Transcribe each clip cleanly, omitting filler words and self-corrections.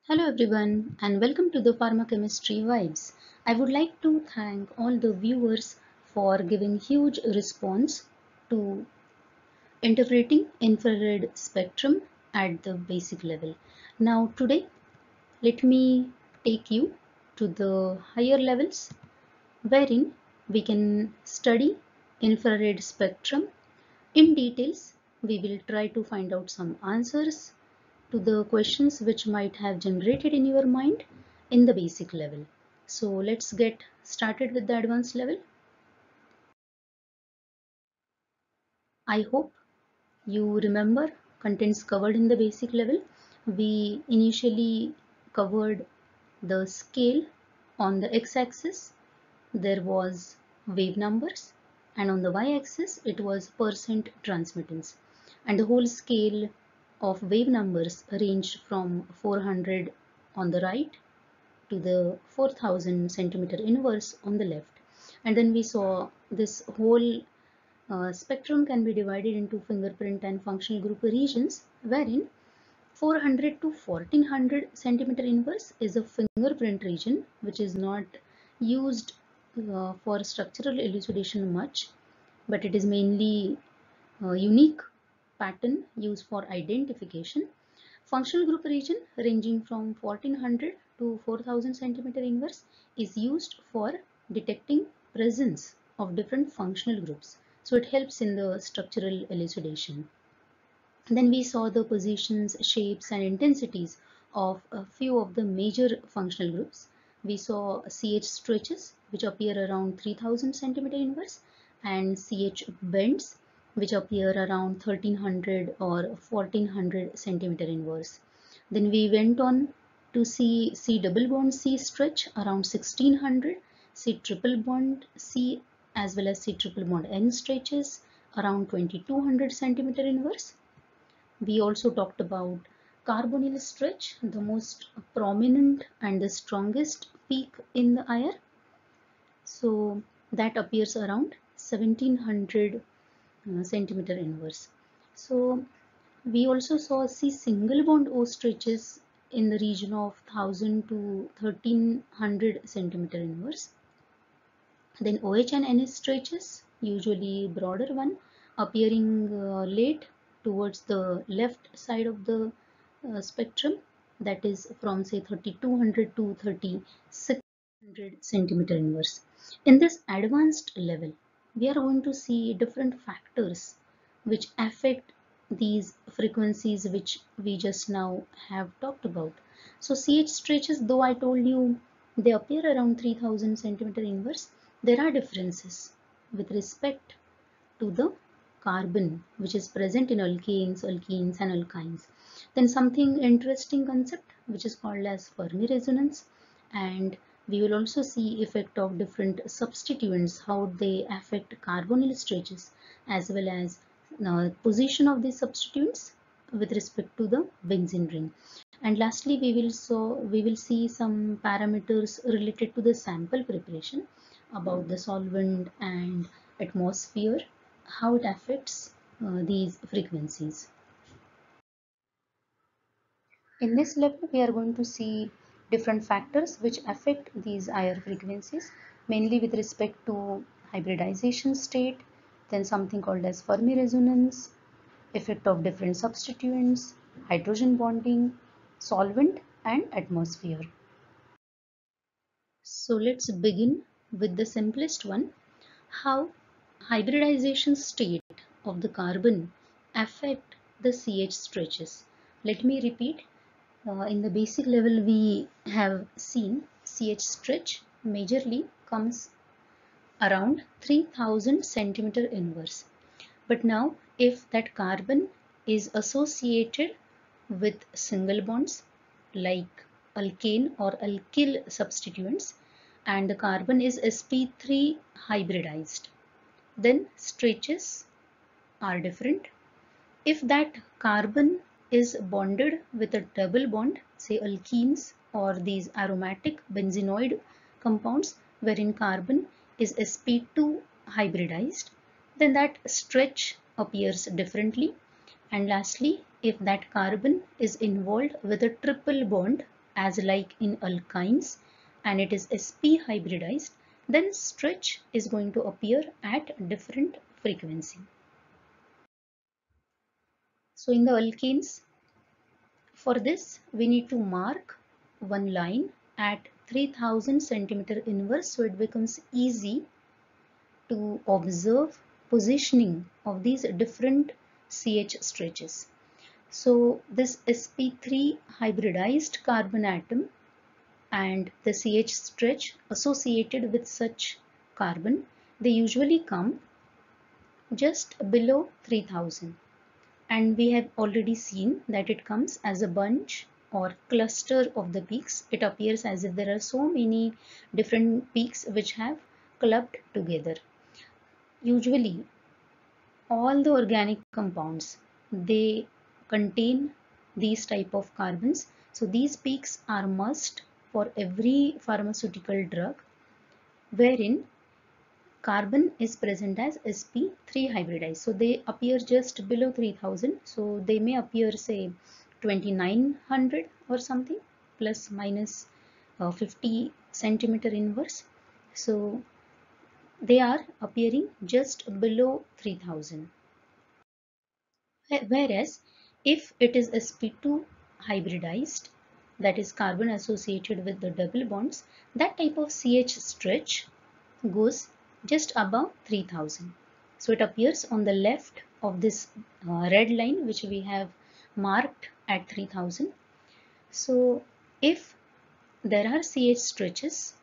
Hello everyone and welcome to the Pharmacochemistry Vibes. I would like to thank all the viewers for giving huge response to interpreting infrared spectrum at the basic level. Now today let me take you to the higher levels wherein we can study infrared spectrum in details. We will try to find out some answers to the questions which might have generated in your mind in the basic level. So let's get started with the advanced level. I hope you remember contents covered in the basic level. We initially covered the scale. On the x-axis there was wave numbers, and on the y-axis it was percent transmittance, and the whole scale of wave numbers ranged from 400 on the right to the 4000 centimeter inverse on the left. And then we saw this whole spectrum can be divided into fingerprint and functional group regions, wherein 400 to 1400 centimeter inverse is a fingerprint region which is not used for structural elucidation much, but it is mainly unique pattern used for identification. Functional group region ranging from 1400 to 4000 centimeter inverse is used for detecting presence of different functional groups. So it helps in the structural elucidation. Then we saw the positions, shapes and intensities of a few of the major functional groups. We saw CH stretches which appear around 3000 centimeter inverse, and CH bends which appear around 1300 or 1400 centimeter inverse. Then we went on to see C double bond C stretch around 1600, C triple bond C as well as C triple bond N stretches around 2200 centimeter inverse. We also talked about carbonyl stretch, the most prominent and the strongest peak in the IR. So that appears around 1700 centimeter inverse. So we also saw C single bond O stretches in the region of 1000 to 1300 centimeter inverse. Then OH and NH stretches, usually broader one, appearing late towards the left side of the spectrum, that is from say 3200 to 3600 centimeter inverse. In this advanced level, we are going to see different factors which affect these frequencies which we just now have talked about. So CH stretches, though I told you they appear around 3000 centimeter inverse, there are differences with respect to the carbon which is present in alkanes, alkenes and alkynes. Then something interesting concept which is called as Fermi resonance, and we will also see effect of different substituents, how they affect carbonyl stretches as well as position of these substituents with respect to the benzene ring. And lastly, we will see some parameters related to the sample preparation about the solvent and atmosphere, how it affects these frequencies. In this level, we are going to see different factors which affect these higher frequencies, mainly with respect to hybridization state, then something called as Fermi resonance, effect of different substituents, hydrogen bonding, solvent and atmosphere. So let's begin with the simplest one, how hybridization state of the carbon affect the CH stretches. Let me repeat. In the basic level, we have seen CH stretch majorly comes around 3000 centimeter inverse. But now if that carbon is associated with single bonds like alkane or alkyl substituents, and the carbon is sp3 hybridized, then stretches are different. If that carbon is bonded with a double bond, say alkenes or these aromatic benzenoid compounds wherein carbon is sp2 hybridized, then that stretch appears differently. And lastly, if that carbon is involved with a triple bond as like in alkynes and it is sp hybridized, then stretch is going to appear at different frequency. So in the alkenes, for this we need to mark one line at 3000 centimeter inverse, so it becomes easy to observe positioning of these different CH stretches. So this sp3 hybridized carbon atom and the CH stretch associated with such carbon, they usually come just below 3000, and we have already seen that it comes as a bunch or cluster of the peaks. It appears as if there are so many different peaks which have clubbed together. Usually all the organic compounds, they contain these type of carbons. So these peaks are must for every pharmaceutical drug wherein carbon is present as sp3 hybridized. So they appear just below 3000. So they may appear say 2900 or something, plus minus 50 centimeter inverse. So they are appearing just below 3000. Whereas if it is sp2 hybridized, that is carbon associated with the double bonds, that type of CH stretch goes just above 3000. So it appears on the left of this red line which we have marked at 3000. So if there are CH stretches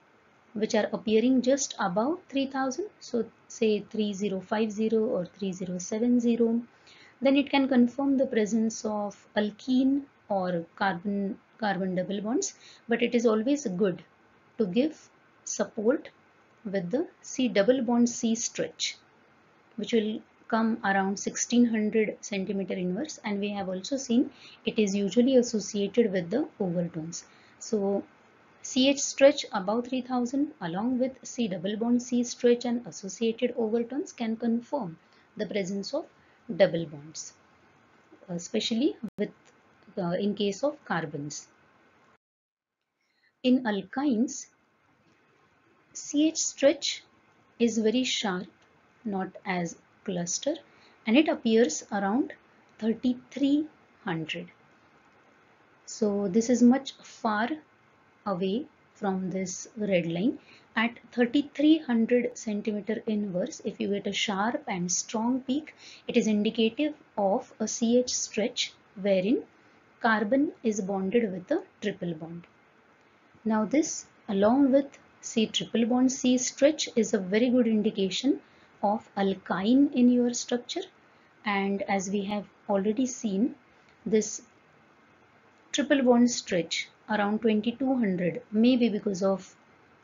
which are appearing just above 3000, so say 3050 or 3070, then it can confirm the presence of alkene or carbon double bonds, but it is always good to give support with the C double bond C stretch, which will come around 1600 centimeter inverse, and we have also seen it is usually associated with the overtones. So CH stretch above 3000 along with C double bond C stretch and associated overtones can confirm the presence of double bonds, especially with in case of carbons. In alkynes, CH stretch is very sharp, not as cluster, and it appears around 3300. So this is much far away from this red line. At 3300 centimeter inverse, if you get a sharp and strong peak, it is indicative of a CH stretch wherein carbon is bonded with a triple bond. Now this along with C triple bond C stretch is a very good indication of alkyne in your structure, and as we have already seen, this triple bond stretch around 2200 may be because of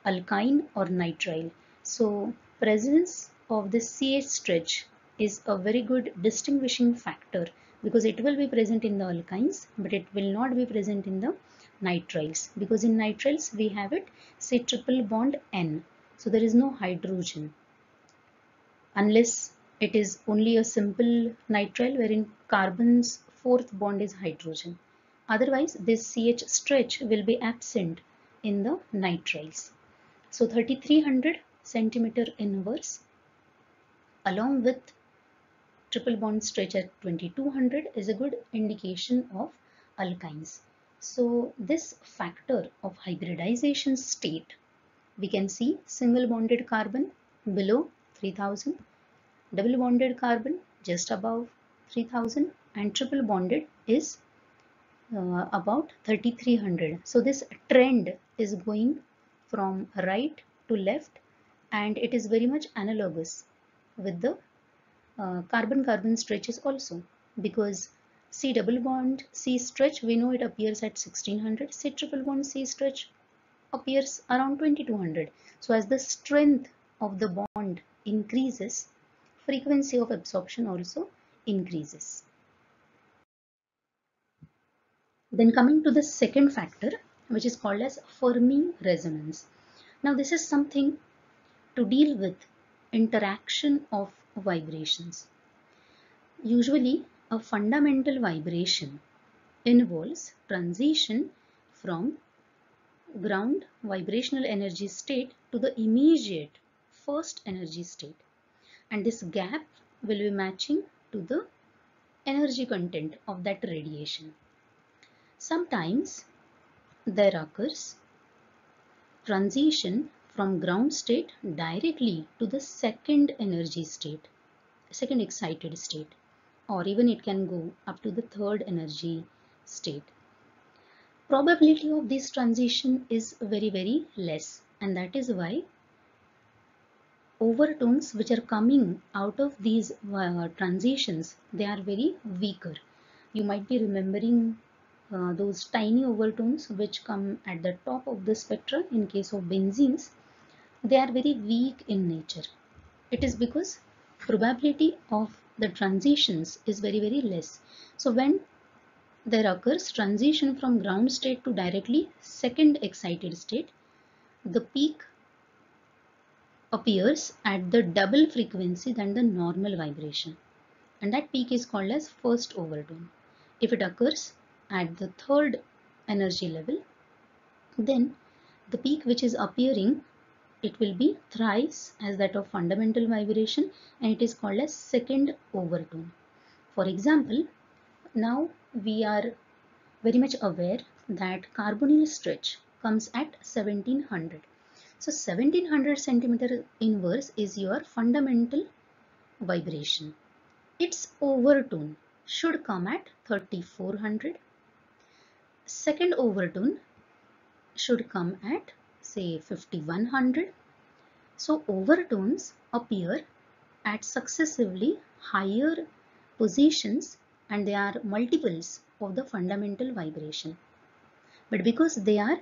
alkyne or nitrile. So presence of this CH stretch is a very good distinguishing factor because it will be present in the alkynes but it will not be present in the nitriles, because in nitriles we have it say triple bond N. So there is no hydrogen unless it is only a simple nitrile wherein carbon's fourth bond is hydrogen. Otherwise, this CH stretch will be absent in the nitriles. So 3300 centimeter inverse along with triple bond stretch at 2200 is a good indication of alkynes. So this factor of hybridization state, we can see single bonded carbon below 3000, double bonded carbon just above 3000, and triple bonded is about 3300. So this trend is going from right to left, and it is very much analogous with the carbon-carbon stretches also, because C double bond C stretch, we know it appears at 1600, C triple bond C stretch appears around 2200. So as the strength of the bond increases, frequency of absorption also increases. Then coming to the second factor, which is called as Fermi resonance. Now this is something to deal with interaction of vibrations. Usually a fundamental vibration involves transition from ground vibrational energy state to the immediate first energy state, and this gap will be matching to the energy content of that radiation. Sometimes there occurs transition from ground state directly to the second energy state, second excited state, or even it can go up to the third energy state. Probability of this transition is very less, and that is why overtones which are coming out of these transitions, they are very weaker. You might be remembering those tiny overtones which come at the top of the spectra in case of benzenes. They are very weak in nature. It is because probability of the transitions is very less. So when there occurs transition from ground state to directly second excited state, the peak appears at the double frequency than the normal vibration, and that peak is called as first overtone. If it occurs at the third energy level, then the peak which is appearing, it will be thrice as that of fundamental vibration, and it is called as second overtone. For example, now we are very much aware that carbonyl stretch comes at 1700. So 1700 centimeter inverse is your fundamental vibration. Its overtone should come at 3400. Second overtone should come at say 5100. So overtones appear at successively higher positions, and they are multiples of the fundamental vibration. But because they are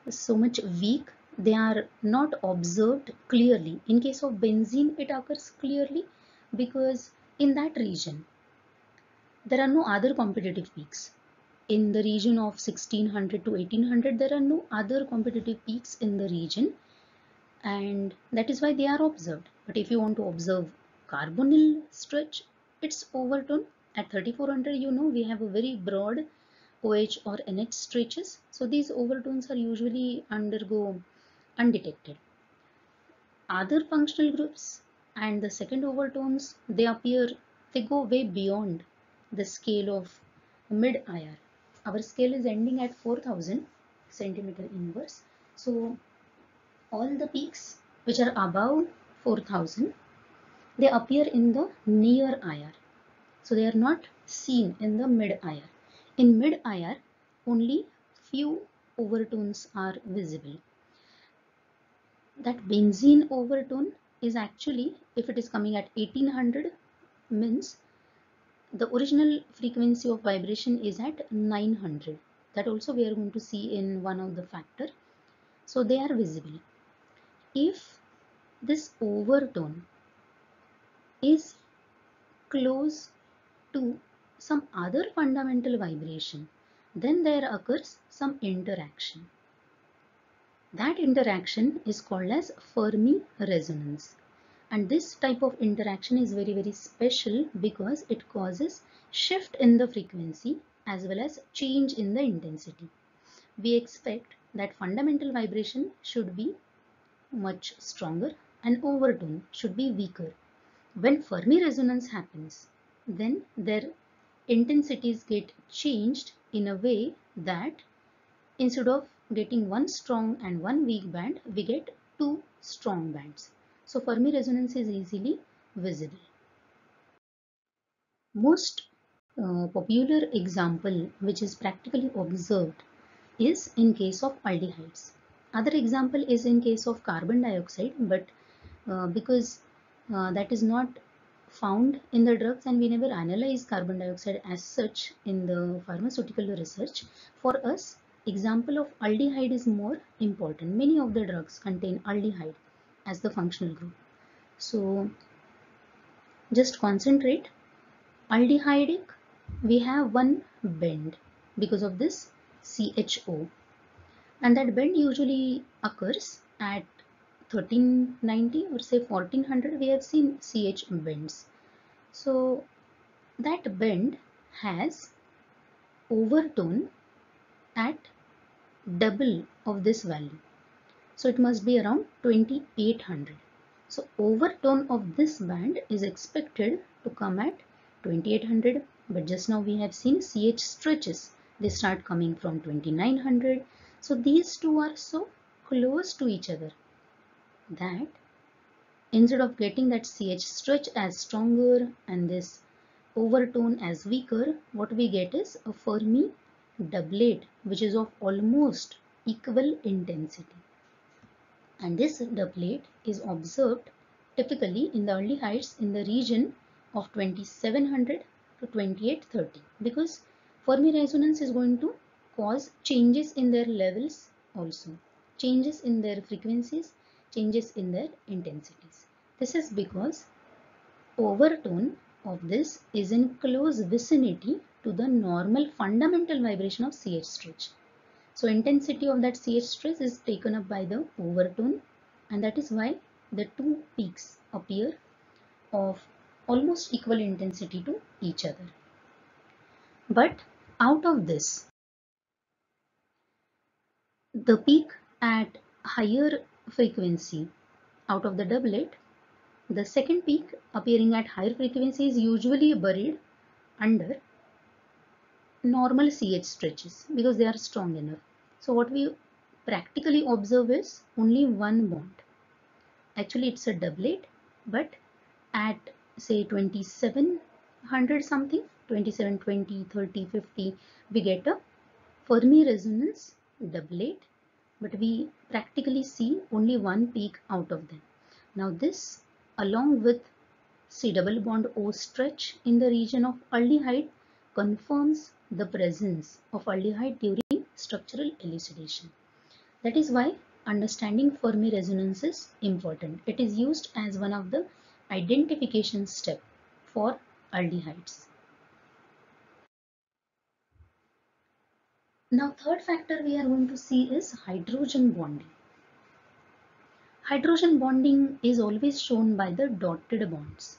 so much weak, they are not observed clearly. In case of benzene, it occurs clearly because in that region there are no other competitive peaks. In the region of 1600 to 1800, there are no other competitive peaks in the region, and that is why they are observed. But if you want to observe carbonyl stretch, its overtone at 3400, you know, we have a very broad OH or NH stretches, so these overtones are usually undergo undetected. Other functional groups and the second overtones, they appear, they go way beyond the scale of mid IR. Our scale is ending at 4000 centimeter inverse, so all the peaks which are above 4000, they appear in the near IR, so they are not seen in the mid IR. In mid IR, only few overtones are visible. That benzene overtone is actually, if it is coming at 1800, means the original frequency of vibration is at 900. That also we are going to see in one of the factor. So they are visible. If this overtone is close to some other fundamental vibration, then there occurs some interaction. That interaction is called as Fermi resonance. And this type of interaction is very special because it causes shift in the frequency as well as change in the intensity. We expect that fundamental vibration should be much stronger and overtone should be weaker. When Fermi resonance happens, then their intensities get changed in a way that instead of getting one strong and one weak band, we get two strong bands. So Fermi resonance is easily visible. Most popular example which is practically observed is in case of aldehydes. Other example is in case of carbon dioxide, but because that is not found in the drugs and we never analyze carbon dioxide as such in the pharmaceutical research, for us example of aldehyde is more important. Many of the drugs contain aldehyde as the functional group. So just concentrate. Aldehydic, we have one bend because of this CHO, and that bend usually occurs at 1390 or say 1400. We have seen CH bends. So that bend has overtone at double of this value. So it must be around 2800. So overtone of this band is expected to come at 2800, but just now we have seen CH stretches. They start coming from 2900. So these two are so close to each other that instead of getting that CH stretch as stronger and this overtone as weaker, what we get is a Fermi doublet, which is of almost equal intensity. And this doublet is observed typically in the aldehydes in the region of 2700 to 2830, because Fermi resonance is going to cause changes in their levels also, changes in their frequencies, changes in their intensities. This is because overtone of this is in close vicinity to the normal fundamental vibration of CH stretch. So intensity of that CH stress is taken up by the overtone, and that is why the two peaks appear of almost equal intensity to each other. But out of this, the peak at higher frequency out of the doublet, the second peak appearing at higher frequency is usually buried under normal CH stretches because they are strong enough. So what we practically observe is only one bond. Actually it's a doublet, but at say 2700 something, 27, 20, 30, 50, we get a Fermi resonance doublet, but we practically see only one peak out of them. Now this, along with C double bond O stretch in the region of aldehyde, confirms the presence of aldehyde during structural elucidation. That is why understanding Fermi resonance is important. It is used as one of the identification steps for aldehydes. Now third factor we are going to see is hydrogen bonding. Hydrogen bonding is always shown by the dotted bonds.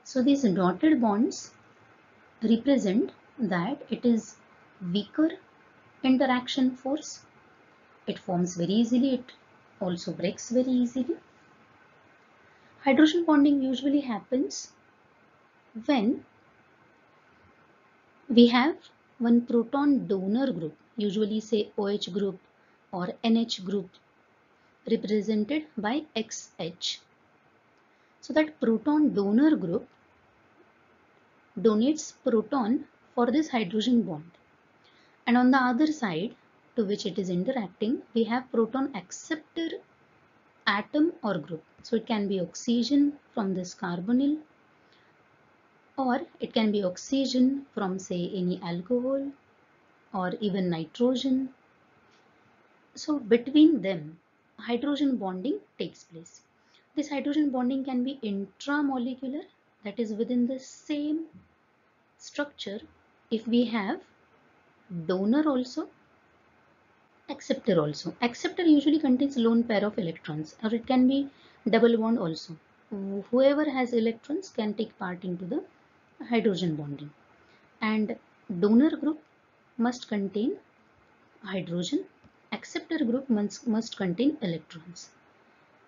So these dotted bonds represent that it is weaker interaction force. It forms very easily, it also breaks very easily. Hydrogen bonding usually happens when we have one proton donor group, usually say OH group or NH group, represented by XH. So that proton donor group donates proton for this hydrogen bond. And on the other side to which it is interacting, we have proton acceptor atom or group. So it can be oxygen from this carbonyl, or it can be oxygen from say any alcohol or even nitrogen. So between them, hydrogen bonding takes place. This hydrogen bonding can be intramolecular, that is within the same structure. If we have donor also, acceptor also. Acceptor usually contains lone pair of electrons, or it can be double bond also. Whoever has electrons can take part into the hydrogen bonding. And donor group must contain hydrogen, acceptor group must contain electrons.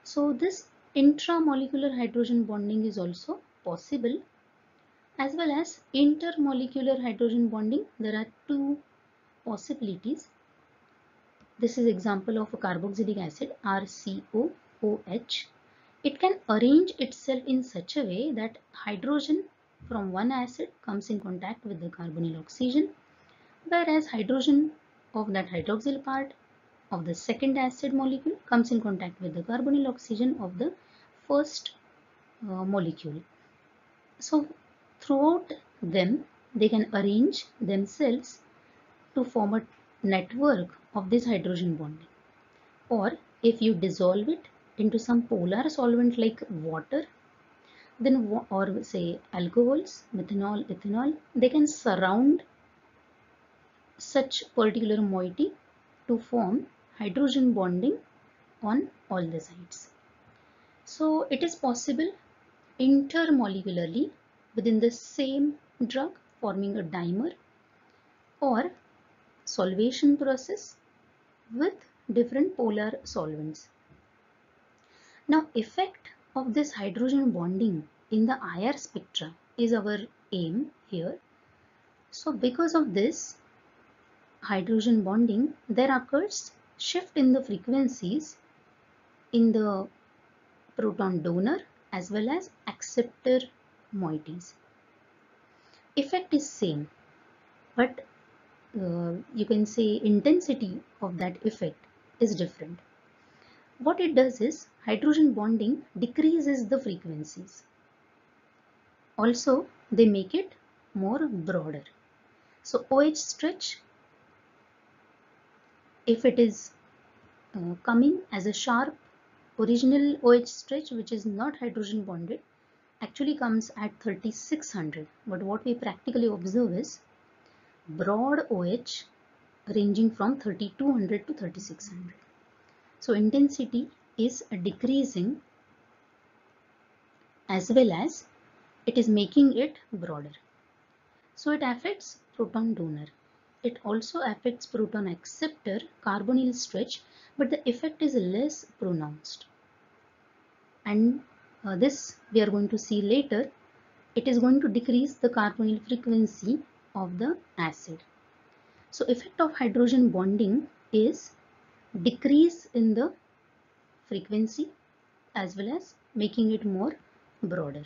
So this intramolecular hydrogen bonding is also possible, as well as intermolecular hydrogen bonding. There are two possibilities. This is example of a carboxylic acid, RCOOH. It can arrange itself in such a way that hydrogen from one acid comes in contact with the carbonyl oxygen, whereas hydrogen of that hydroxyl part of the second acid molecule comes in contact with the carbonyl oxygen of the first molecule. So throughout them, they can arrange themselves to form a network of this hydrogen bonding. Or if you dissolve it into some polar solvent like water, then or say alcohols, methanol, ethanol, they can surround such particular moiety to form hydrogen bonding on all the sides. So it is possible intermolecularly within the same drug forming a dimer, or solvation process with different polar solvents. Now, effect of this hydrogen bonding in the IR spectra is our aim here. So because of this hydrogen bonding, there occurs shift in the frequencies in the proton donor as well as acceptor moieties. Effect is same, but you can say intensity of that effect is different. What it does is hydrogen bonding decreases the frequencies. Also, they make it more broader. So OH stretch, if it is coming as a sharp original OH stretch which is not hydrogen bonded, actually comes at 3600. But what we practically observe is broad OH ranging from 3200 to 3600. So intensity is decreasing as well as it is making it broader. So it affects proton donor. It also affects proton acceptor carbonyl stretch, but the effect is less pronounced. And this we are going to see later. It is going to decrease the carbonyl frequency of the acid. So effect of hydrogen bonding is decrease in the frequency as well as making it more broader.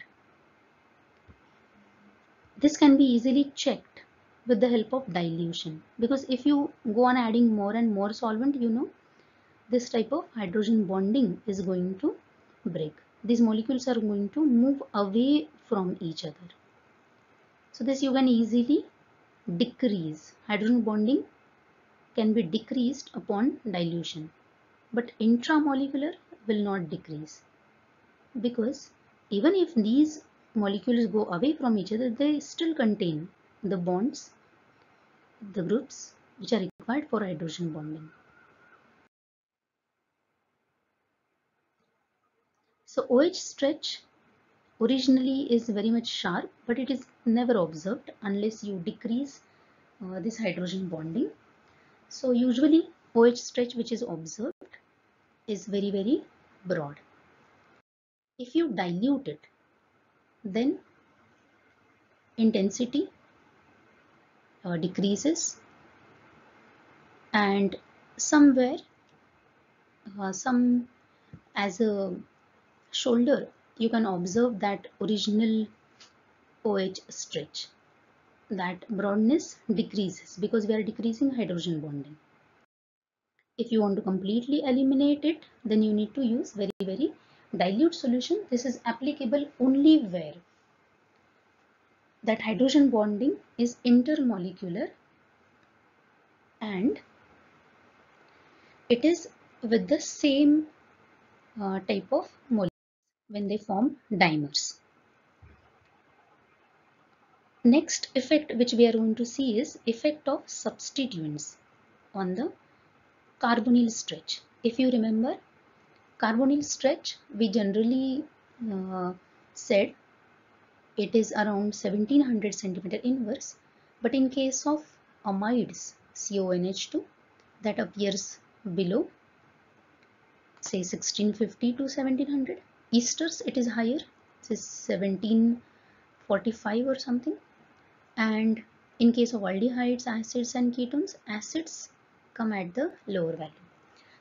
This can be easily checked with the help of dilution, because if you go on adding more and more solvent, you know, this type of hydrogen bonding is going to break. These molecules are going to move away from each other. So this you can easily decrease. Hydrogen bonding can be decreased upon dilution, but intramolecular will not decrease, because even if these molecules go away from each other, they still contain the bonds, the groups which are required for hydrogen bonding. So OH stretch originally is very much sharp, but it is never observed unless you decrease this hydrogen bonding. So usually OH stretch which is observed is very broad. If you dilute it, then intensity decreases, and somewhere some as a shoulder you can observe that original OH stretch, that broadness decreases because we are decreasing hydrogen bonding. If you want to completely eliminate it, then you need to use very dilute solution. This is applicable only where that hydrogen bonding is intermolecular and it is with the same type of molecule when they form dimers. Next effect which we are going to see is effect of substituents on the carbonyl stretch. If you remember, carbonyl stretch we generally said it is around 1700 centimeter inverse, but in case of amides CONH2 that appears below, say 1650 to 1700. Esters it is higher, say 1745 or something, and in case of aldehydes, acids and ketones, acids come at the lower value.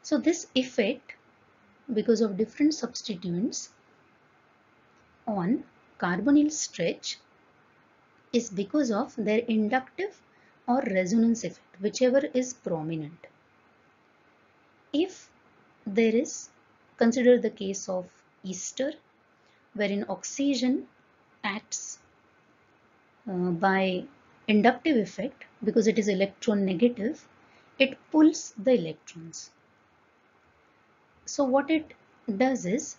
So this effect, because of different substituents on carbonyl stretch, is because of their inductive or resonance effect, whichever is prominent. If there is, consider the case of ester, wherein oxygen acts by inductive effect because it is electron negative, it pulls the electrons. So what it does is,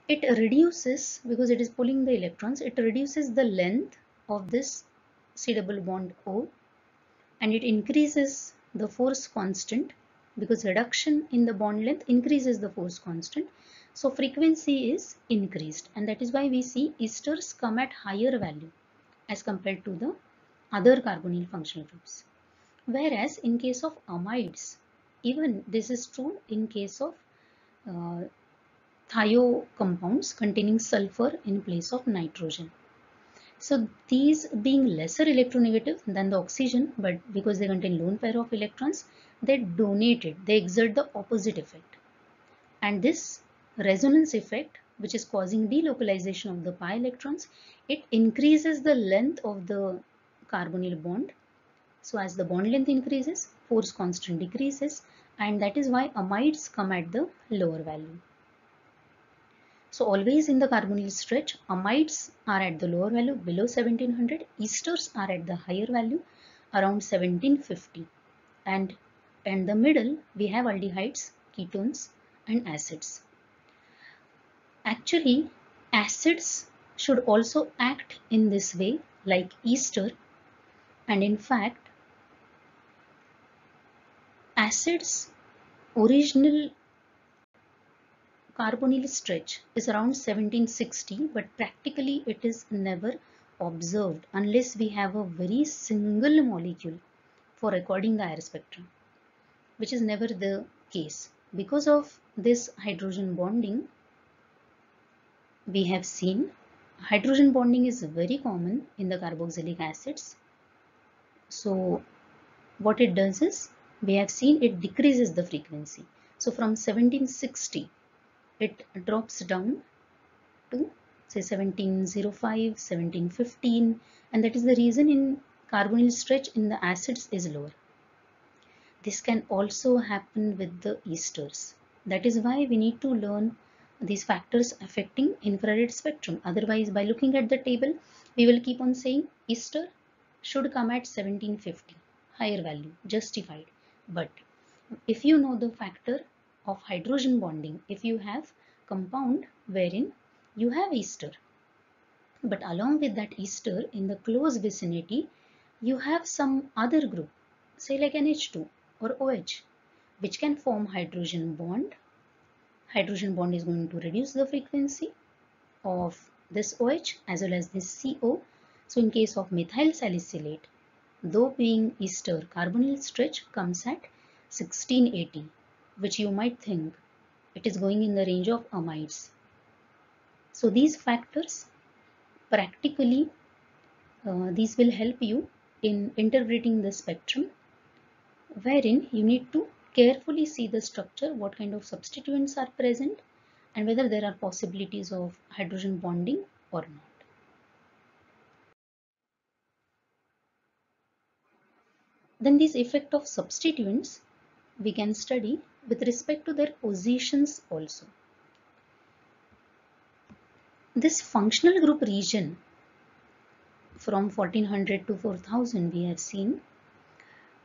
it reduces, because it is pulling the electrons, it reduces the length of this C double bond O, and it increases the force constant, because reduction in the bond length increases the force constant. So frequency is increased, and that is why we see esters come at higher value as compared to the other carbonyl functional groups. Whereas in case of amides, even this is true in case of uh, thio compounds containing sulfur in place of nitrogen. So these being lesser electronegative than the oxygen, but because they contain lone pair of electrons, they donate it, they exert the opposite effect. And this resonance effect, which is causing delocalization of the pi electrons, it increases the length of the carbonyl bond. So as the bond length increases, force constant decreases, and that is why amides come at the lower value. So always in the carbonyl stretch, amides are at the lower value below 1700, esters are at the higher value around 1750, and in the middle we have aldehydes, ketones and acids. Actually, acids should also act in this way like ester, and in fact acids original carbonyl stretch is around 1760, but practically it is never observed unless we have a very single molecule for recording the IR spectrum, which is never the case. Because of this hydrogen bonding, we have seen hydrogen bonding is very common in the carboxylic acids. So what it does is, we have seen it decreases the frequency. So from 1760, it drops down to say 1705, 1715, and that is the reason in carbonyl stretch in the acids is lower. This can also happen with the esters. That is why we need to learn these factors affecting infrared spectrum. Otherwise, by looking at the table, we will keep on saying ester should come at 1750, higher value, justified. But if you know the factor of hydrogen bonding, if you have compound wherein you have ester, but along with that ester in the close vicinity, you have some other group, say like NH2 or OH, which can form hydrogen bond. Hydrogen bond is going to reduce the frequency of this OH as well as this CO. So in case of methyl salicylate, though being ester, carbonyl stretch comes at 1680, which you might think it is going in the range of amides. So these factors practically these will help you in interpreting the spectrum, wherein you need to carefully see the structure, what kind of substituents are present, and whether there are possibilities of hydrogen bonding or not. Then this effect of substituents we can study with respect to their positions also. This functional group region from 1400 to 4000 we have seen.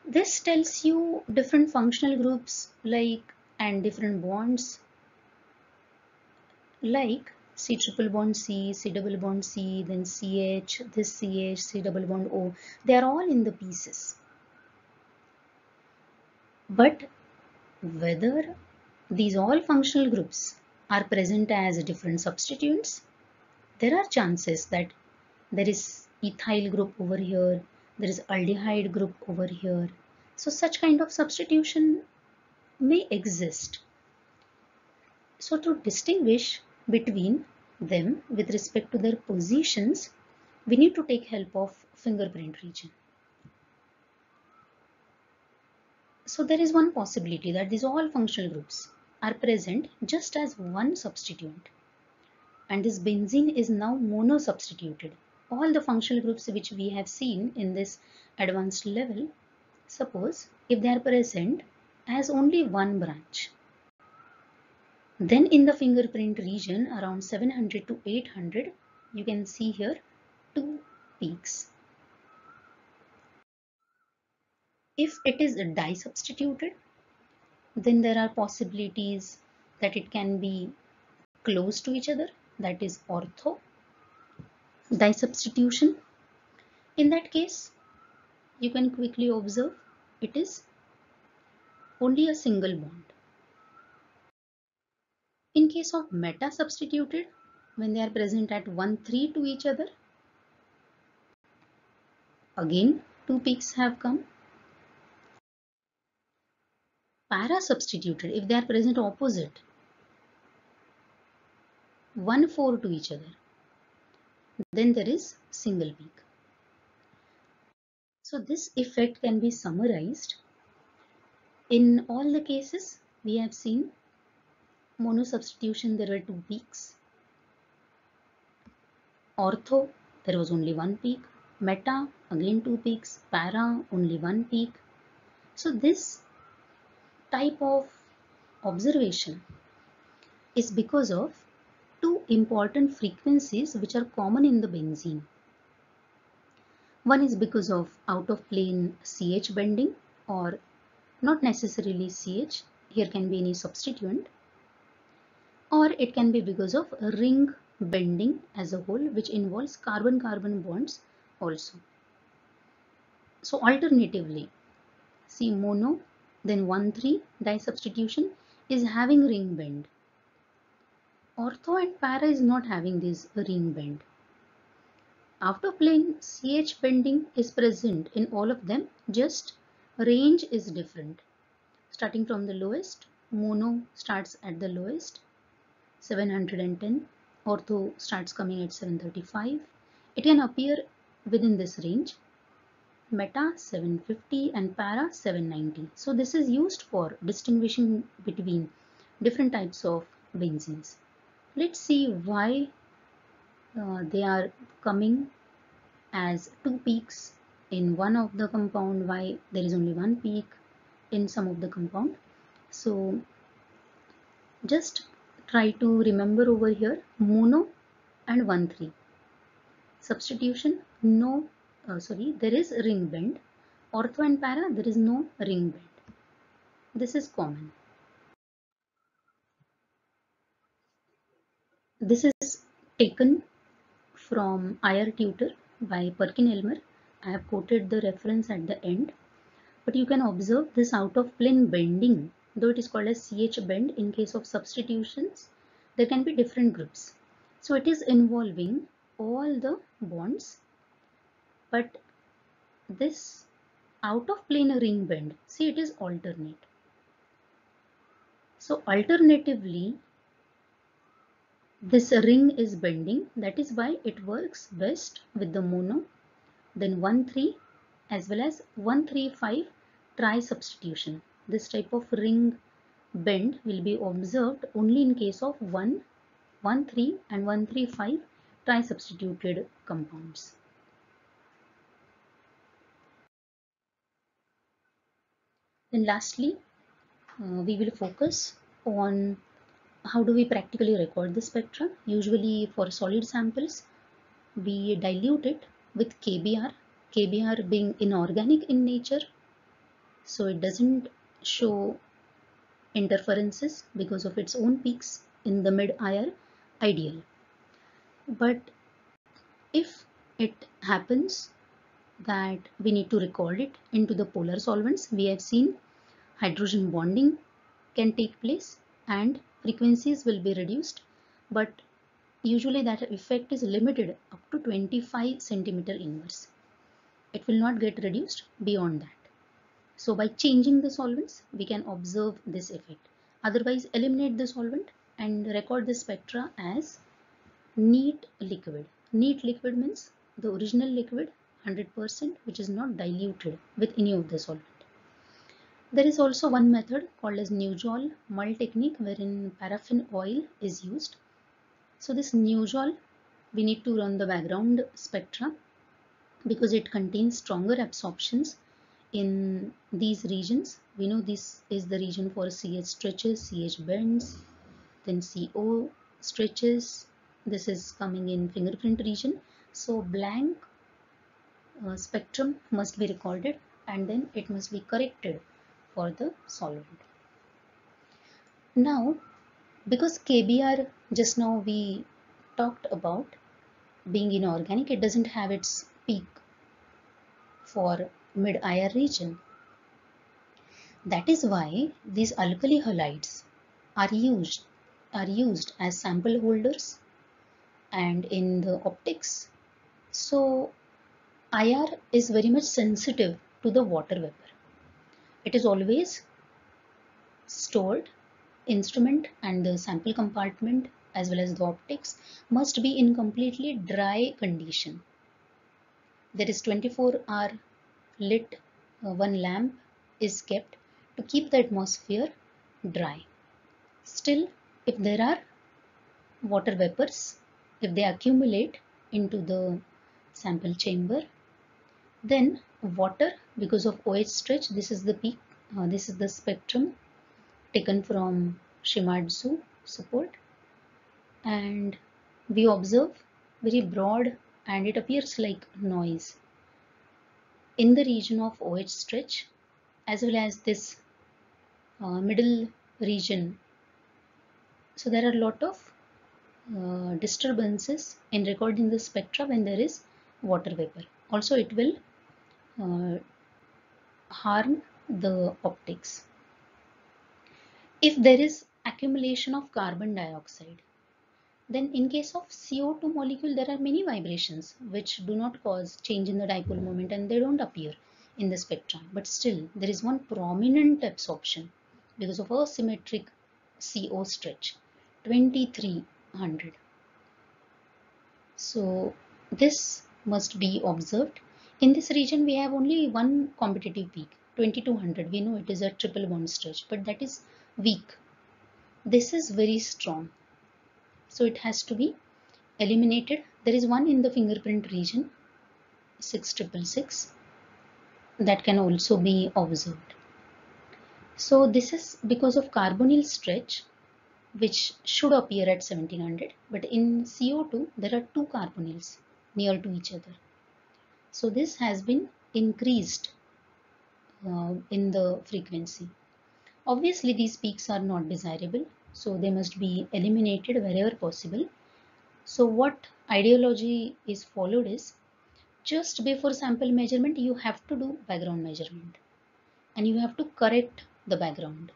This tells you different functional groups like and different bonds like C triple bond C, C double bond C, then CH, this CH, C double bond O. They are all in the pieces. But whether these all functional groups are present as different substituents, there are chances that there is ethyl group over here, there is aldehyde group over here. So such kind of substitution may exist. So to distinguish between them with respect to their positions, we need to take help of fingerprint region. So there is one possibility that these all functional groups are present just as one substituent, and this benzene is now mono-substituted. All the functional groups which we have seen in this advanced level, suppose if they are present as only one branch, then in the fingerprint region around 700 to 800, you can see here two peaks. If it is di-substituted, then there are possibilities that it can be close to each other, that is ortho disubstitution. In that case, you can quickly observe it is only a single bond. In case of meta substituted, when they are present at 1,3 to each other, again two peaks have come. para substituted, if they are present opposite, 1,4 to each other, then there is single peak. So this effect can be summarized. In all the cases we have seen mono substitution, there were 2 peaks. Ortho, there was only 1 peak. Meta, again 2 peaks. Para, only 1 peak. So this type of observation is because of 2 important frequencies which are common in the benzene. One is because of out of plane CH bending, or not necessarily CH, here can be any substituent, or it can be because of ring bending as a whole, which involves carbon-carbon bonds also. So alternatively, see mono, then 1,3 disubstitution is having ring bend. Ortho and para is not having this ring bend. Out of plane CH bending is present in all of them, just range is different. Starting from the lowest, mono starts at the lowest, 710, ortho starts coming at 735. It can appear within this range. Meta 750 and para 790. So this is used for distinguishing between different types of benzenes. Let's see why they are coming as 2 peaks in one of the compound, why there is only 1 peak in some of the compound. So just try to remember over here mono and 1,3. Substitution, no, there is ring bend. Ortho and para, there is no ring bend. This is common. This is taken from IR Tutor by Perkin-Elmer. I have quoted the reference at the end. But you can observe this out of plane bending, though it is called as CH bend. In case of substitutions, there can be different groups. So it is involving all the bonds, but this out of plane ring bend, see, it is alternate. So alternatively, this ring is bending, that is why it works best with the mono, then 1,3 as well as 1,3,5 tri substitution. This type of ring bend will be observed only in case of 1,3 and 1,3,5 tri substituted compounds. Then lastly, we will focus on how do we practically record the spectra. Usually for solid samples, we dilute it with KBr, KBr being inorganic in nature, so it doesn't show interferences because of its own peaks in the mid-IR ideal. But if it happens that we need to record it into the polar solvents, we have seen hydrogen bonding can take place and frequencies will be reduced, but usually that effect is limited up to 25 centimeter inverse. It will not get reduced beyond that. So by changing the solvents, we can observe this effect. Otherwise, eliminate the solvent and record the spectra as neat liquid. Neat liquid means the original liquid 100%, which is not diluted with any of the solvent. There is also one method called as Newjoul Mull technique, wherein paraffin oil is used. So this Newjoul, we need to run the background spectra because it contains stronger absorptions in these regions. We know this is the region for CH stretches, CH bends, then CO stretches. This is coming in fingerprint region. So blank spectrum must be recorded and then it must be corrected for the solvent. Now, because KBr just now we talked about being inorganic, it doesn't have its peak for mid-IR region. That is why these alkali halides are used as sample holders and in the optics. So IR is very much sensitive to the water vapor. It is always stored, instrument and the sample compartment as well as the optics must be in completely dry condition. There is 24-hour lit one lamp is kept to keep the atmosphere dry. Still, if there are water vapors, if they accumulate into the sample chamber, then water, because of OH stretch, this is the peak, this is the spectrum taken from Shimadzu support, and we observe very broad and it appears like noise in the region of OH stretch as well as this middle region. So there are a lot of disturbances in recording the spectra when there is water vapor. Also, it will harm the optics. If there is accumulation of carbon dioxide, then in case of CO2 molecule, there are many vibrations which do not cause change in the dipole moment and they don't appear in the spectrum. But still, there is one prominent absorption because of asymmetric CO stretch, 2300. So this must be observed. In this region, we have only one competitive peak, 2200. We know it is a triple bond stretch, but that is weak. This is very strong. So it has to be eliminated. There is one in the fingerprint region, 6666, that can also be observed. So this is because of carbonyl stretch, which should appear at 1700, but in CO2 there are two carbonyls near to each other. So this has been increased in the frequency. Obviously these peaks are not desirable, so they must be eliminated wherever possible. So what ideology is followed is, just before sample measurement you have to do background measurement and you have to correct the background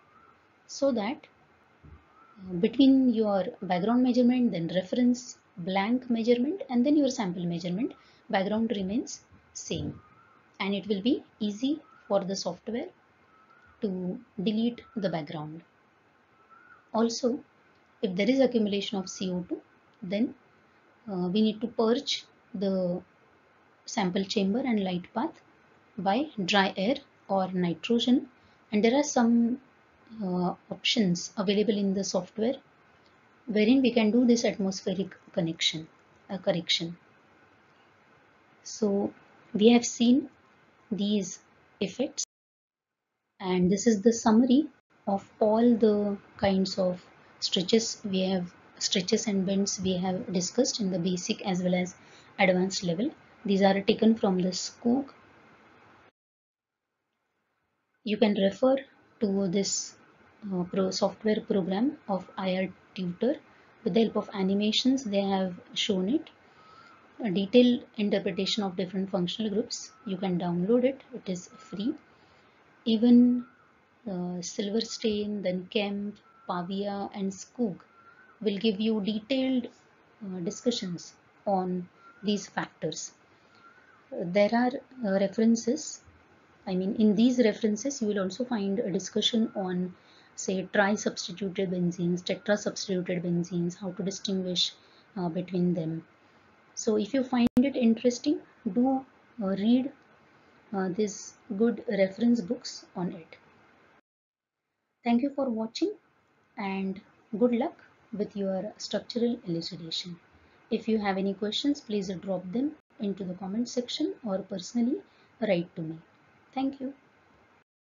so that between your background measurement, then reference blank measurement and then your sample measurement, background remains same and it will be easy for the software to delete the background. Also, if there is accumulation of CO2, then we need to purge the sample chamber and light path by dry air or nitrogen, and there are some options available in the software wherein we can do this atmospheric correction. So we have seen these effects, and this is the summary of all the kinds of stretches and bends we have discussed in the basic as well as advanced level. These are taken from the Skoog. You can refer to this software program of IR Tutor. With the help of animations, they have shown it. A detailed interpretation of different functional groups. You can download it. It is free. Even Silverstein, then Kemp, Pavia and Skoog will give you detailed discussions on these factors. There are references. I mean, in these references, you will also find a discussion on, say, tri-substituted benzenes, tetra-substituted benzenes, how to distinguish between them. So if you find it interesting, do read these good reference books on it. Thank you for watching and good luck with your structural elucidation. If you have any questions, please drop them into the comment section or personally write to me. Thank you.